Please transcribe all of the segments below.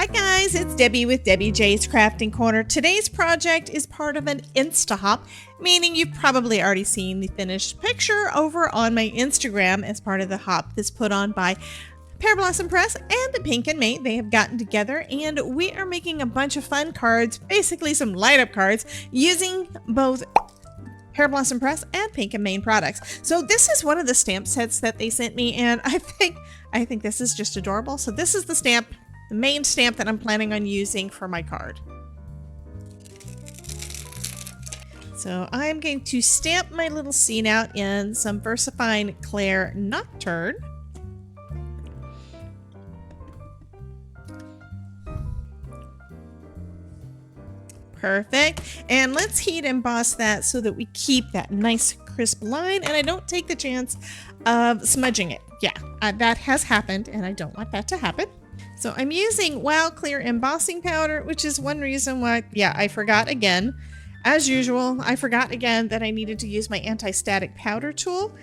Hi guys, it's Debbie with Debbie J's Crafting Corner. Today's project is part of an Insta-hop, meaning you've probably already seen the finished picture over on my Instagram as part of the hop that's put on by Pear Blossom Press and the Pink and Mate. They have gotten together and we are making a bunch of fun cards, basically some light up cards, using both Pear Blossom Press and Pink and Mane products. So this is one of the stamp sets that they sent me, and I think this is just adorable. So this is the stamp, the main stamp that I'm planning on using for my card. So I'm going to stamp my little scene out in some VersaFine Claire Nocturne. Perfect. And let's heat emboss that so that we keep that nice crisp line and I don't take the chance of smudging it. Yeah, that has happened and I don't want that to happen. So I'm using Wow Clear embossing powder, which is one reason why, yeah, I forgot again. As usual, I forgot again that I needed to use my anti-static powder tool.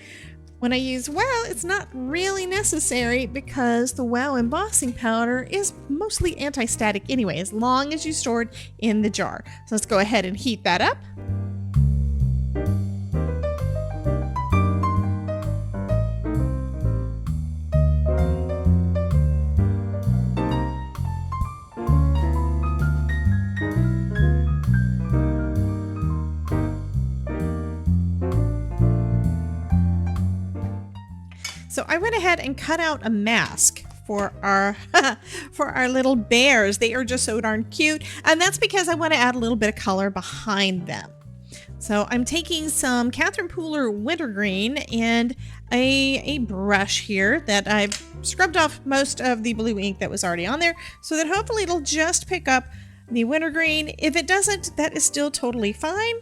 When I use Wow, it's not really necessary because the Wow embossing powder is mostly anti-static anyway, as long as you store it in the jar. So let's go ahead and heat that up. So I went ahead and cut out a mask for our for our little bears. They are just so darn cute, and that's because I want to add a little bit of color behind them. So I'm taking some Catherine Pooler wintergreen and a brush here that I've scrubbed off most of the blue ink that was already on there, so that hopefully it'll just pick up the wintergreen. If it doesn't, that is still totally fine.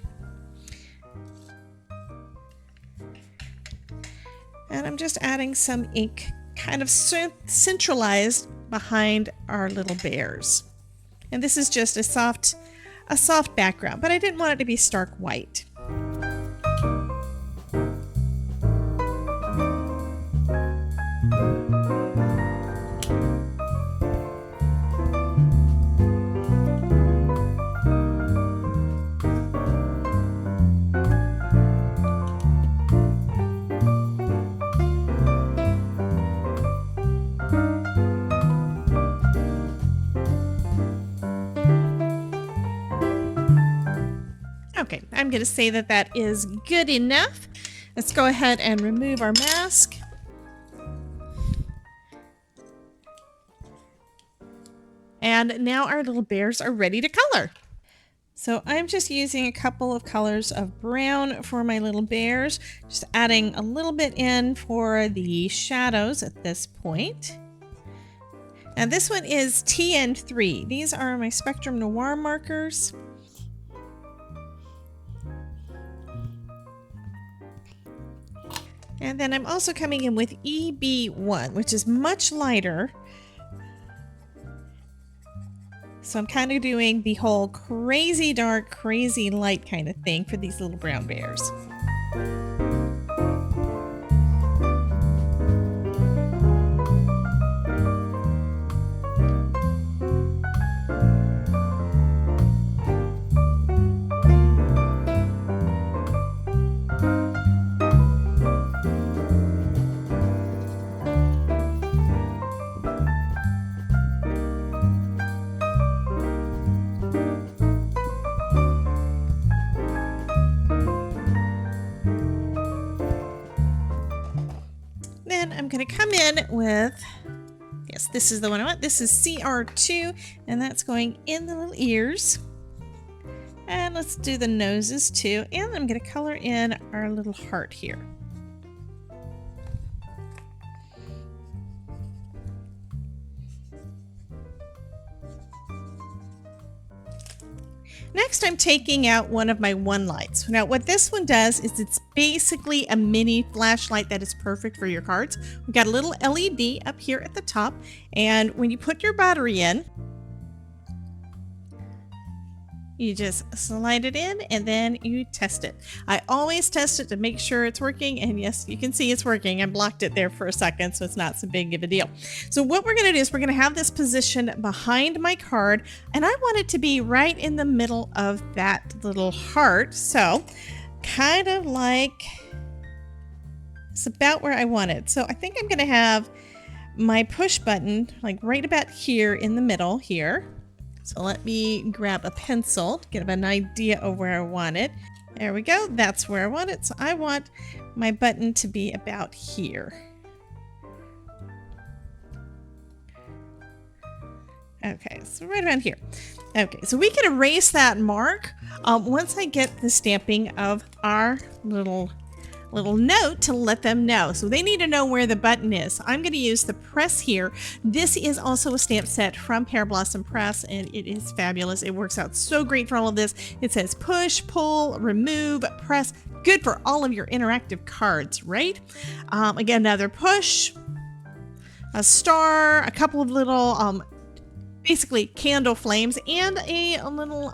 And I'm just adding some ink kind of centralized behind our little bears. And this is just a soft background, but I didn't want it to be stark white. Okay, I'm going to say that that is good enough. Let's go ahead and remove our mask. And now our little bears are ready to color. So I'm just using a couple of colors of brown for my little bears, just adding a little bit in for the shadows at this point. And this one is TN3. These are my Spectrum Noir markers. And then I'm also coming in with EB1, which is much lighter. So I'm kind of doing the whole crazy dark, crazy light kind of thing for these little brown bears. Then I'm going to come in with, yes, this is the one I want. This is CR2, and that's going in the little ears. And let's do the noses too. And I'm going to color in our little heart here. Next, I'm taking out one of my one lights. Now, what this one does is it's basically a mini flashlight that is perfect for your cards. We've got a little LED up here at the top, and when you put your battery in, You just slide it in and then you test it. I always test it to make sure it's working, and yes, you can see it's working. I blocked it there for a second, so it's not so big of a deal. So what we're going to do is we're going to have this position behind my card, and I want it to be right in the middle of that little heart. So kind of like it's about where I want it. So I think I'm going to have my push button like right about here in the middle here. So let me grab a pencil to get an idea of where I want it. There we go. That's where I want it. So I want my button to be about here. Okay, so right around here. Okay, so we can erase that mark once I get the stamping of our little note to let them know. So they need to know where the button is. I'm going to use the press here. This is also a stamp set from Pear Blossom Press, and it is fabulous. It works out so great for all of this. It says push, pull, remove, press. Good for all of your interactive cards, right? Again, another push, a star, a couple of little basically candle flames, and a little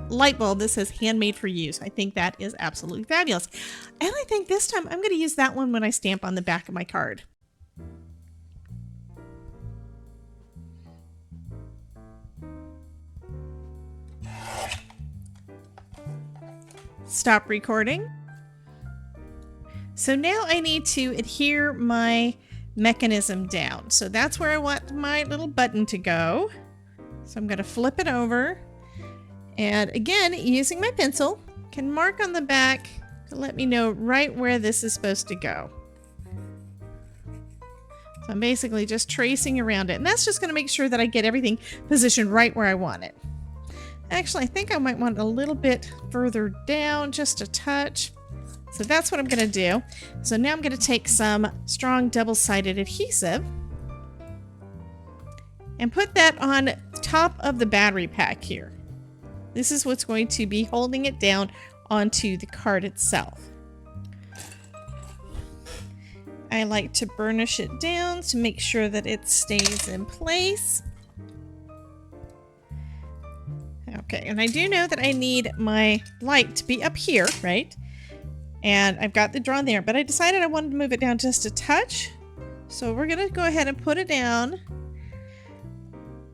light bulb that says handmade for use. I think that is absolutely fabulous. And I think this time I'm going to use that one when I stamp on the back of my card. Stop recording. So now I need to adhere my mechanism down. So that's where I want my little button to go. So I'm going to flip it over. And again, using my pencil, can mark on the back to let me know right where this is supposed to go. So I'm basically just tracing around it. And that's just going to make sure that I get everything positioned right where I want it. Actually, I think I might want it a little bit further down, just a touch. So that's what I'm going to do. So now I'm going to take some strong double-sided adhesive and put that on top of the battery pack here. This is what's going to be holding it down onto the card itself. I like to burnish it down to make sure that it stays in place. Okay, and I do know that I need my light to be up here, right? And I've got the drawn there, but I decided I wanted to move it down just a touch. So we're going to go ahead and put it down.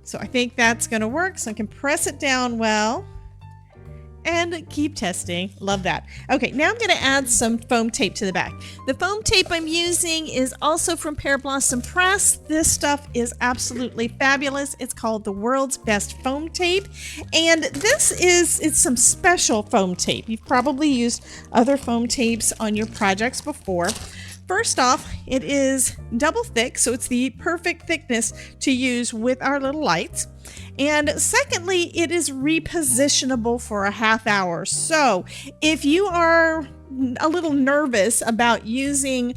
So I think that's going to work. So I can press it down well and keep testing. Love that. Okay, now I'm going to add some foam tape to the back. The foam tape I'm using is also from Pear Blossom Press. This stuff is absolutely fabulous. It's called the world's best foam tape. And this is some special foam tape. You've probably used other foam tapes on your projects before. First off, it is double thick, so it's the perfect thickness to use with our little lights. And secondly, it is repositionable for a half hour. So if you are a little nervous about doing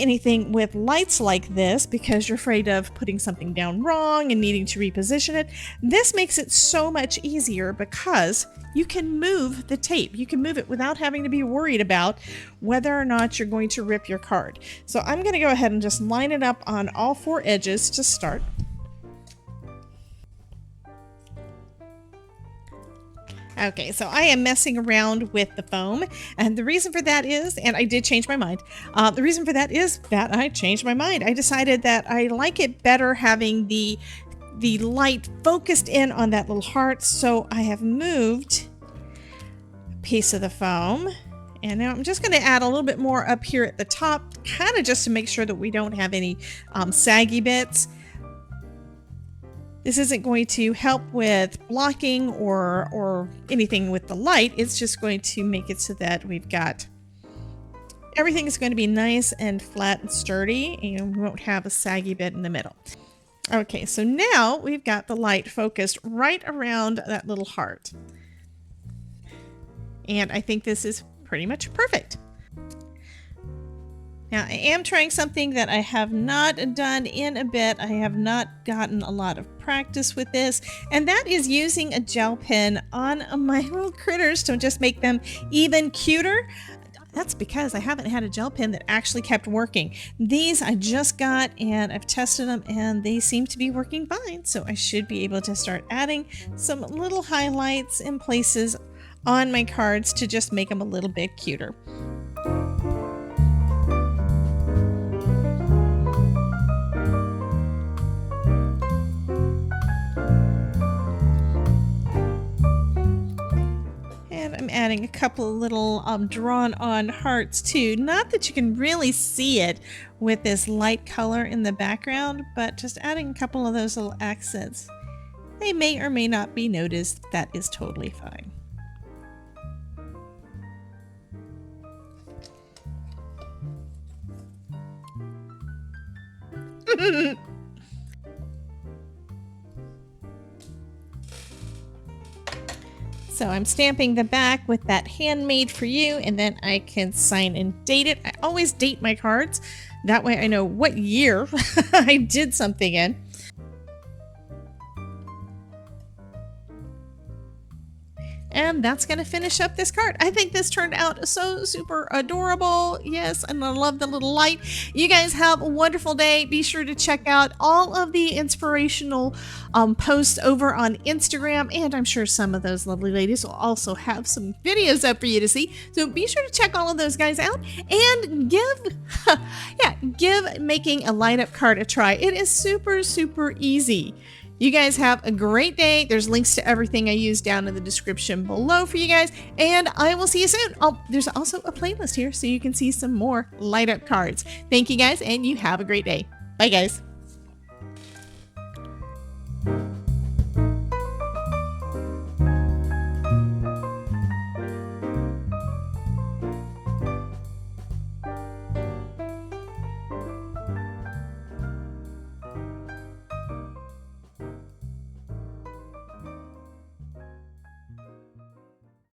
anything with lights like this because you're afraid of putting something down wrong and needing to reposition it, this makes it so much easier because you can move the tape. You can move it without having to be worried about whether or not you're going to rip your card. So I'm going to go ahead and just line it up on all four edges to start. Okay, so I am messing around with the foam, and the reason for that is, and I did change my mind, the reason for that is that I changed my mind. I decided that I like it better having the light focused in on that little heart, so I have moved a piece of the foam, and now I'm just going to add a little bit more up here at the top, kind of just to make sure that we don't have any saggy bits. This isn't going to help with blocking or anything with the light. It's just going to make it so that we've got everything is going to be nice and flat and sturdy, and we won't have a saggy bit in the middle. Okay, so now we've got the light focused right around that little heart. And I think this is pretty much perfect. Now I am trying something that I have not done in a bit. I have not gotten a lot of practice with this, and that is using a gel pen on my little critters to just make them even cuter. That's because I haven't had a gel pen that actually kept working. These I just got and I've tested them and they seem to be working fine. So I should be able to start adding some little highlights in places on my cards to just make them a little bit cuter. I'm adding a couple of little drawn on hearts too. Not that you can really see it with this light color in the background, but just adding a couple of those little accents. They may or may not be noticed. That is totally fine. So I'm stamping the back with that handmade for you, and then I can sign and date it. I always date my cards. That way I know what year I did something in. And that's going to finish up this card. I think this turned out so super adorable. Yes, and I love the little light. You guys have a wonderful day. Be sure to check out all of the inspirational posts over on Instagram. And I'm sure some of those lovely ladies will also have some videos up for you to see. So be sure to check all of those guys out and give making a light up card a try. It is super, super easy. You guys have a great day. There's links to everything I use down in the description below for you guys, and I will see you soon. Oh, there's also a playlist here so you can see some more light up cards. Thank you guys, and you have a great day. Bye guys.